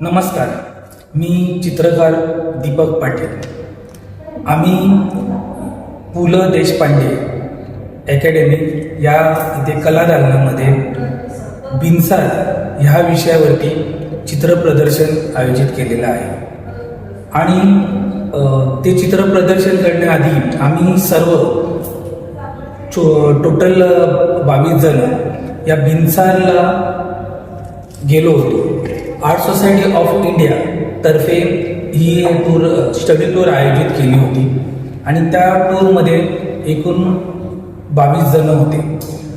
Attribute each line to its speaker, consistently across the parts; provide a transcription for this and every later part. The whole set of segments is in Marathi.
Speaker 1: नमस्कार, मी चित्रकार दीपक पाटील। आम्ही पु ल देशपांडे अकॅडमी या इथे कला दालनामध्ये बिनसार ह्या विषयावरती चित्र प्रदर्शन आयोजित केलेलं आहे। आणि ते चित्र प्रदर्शन करण्याआधी आम्ही सर्व टोटल 22 जण या बिनसारला गेलो होतो। आर्ट सोसायटी ऑफ इंडिया तर्फे ही स्टडी टूर आयोजित केली होती आणि त्या टूरमध्ये एकूण 22 जण होते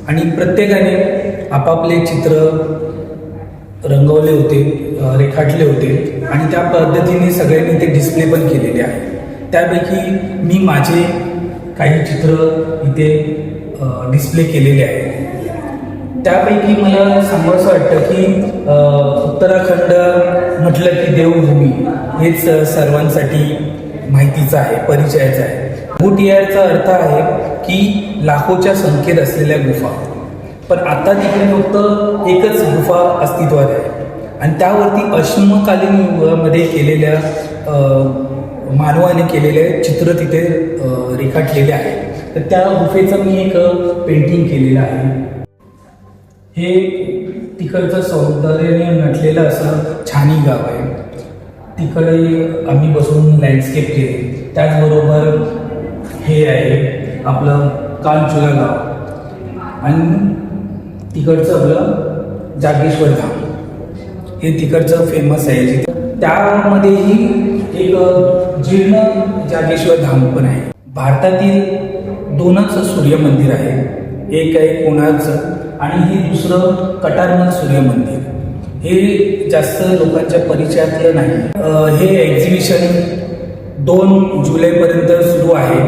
Speaker 1: आणि प्रत्येकाने आपापले चित्र रंगवले होते, रेखाटले होते आणि त्या पद्धतीने सगळ्यांनी ते डिस्प्ले पण केलेले आहे। त्यापैकी मी माझे काही चित्र इथे डिस्प्ले केलेले आहे। त्यापैकी मला सांगावंसं वाटतं की उत्तराखंड म्हटलं की देवभूमी हेच सर्वांसाठी माहितीचं आहे, परिचयाचं आहे। भूटियारचा अर्थ आहे की लाखोच्या संख्येत असलेल्या गुफा, पण आता तिकडे फक्त एकच गुफा अस्तित्वात आहे आणि त्यावरती अश्मकालीन युगामध्ये केलेल्या मानवाने केलेले चित्र तिथे रेखाटलेले आहे। तर त्या गुफेचं मी एक पेंटिंग केलेलं आहे। हे तिकडचं सौंदर्याने नटलेलं असं छानी गाव आहे। तिकडे आम्ही बसून लँडस्केप केले। त्याचबरोबर हे आहे आपलं कालचुला गाव आणि तिकडचं आपलं जागेश्वर धाम, हे तिकडचं फेमस आहे। त्यामध्येही एक जीर्ण जागेश्वर धाम पण आहे। भारतातील 2च सूर्य मंदिर आहे, एक आहे कोणार्कचं आणि हे दुसरं कटारमल सूर्य मंदिर। हे जास्त लोकांच्या परिचयातलं नाही। हे एक्झिबिशन 2 जुलैपर्यंत सुरू आहे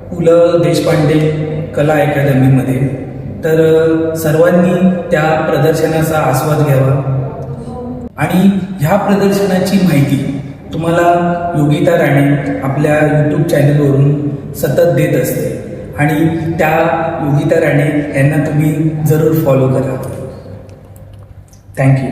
Speaker 1: पु ल देशपांडे कला अकॅडमीमध्ये। तर सर्वांनी त्या प्रदर्शनाचा आस्वाद घ्यावा आणि ह्या प्रदर्शनाची माहिती तुम्हाला योगिता राणे आपल्या यूट्यूब चॅनलवरून सतत देत असते आणि त्या योगिता राणे यांना तुम्ही जरूर फॉलो करा। थँक्यू।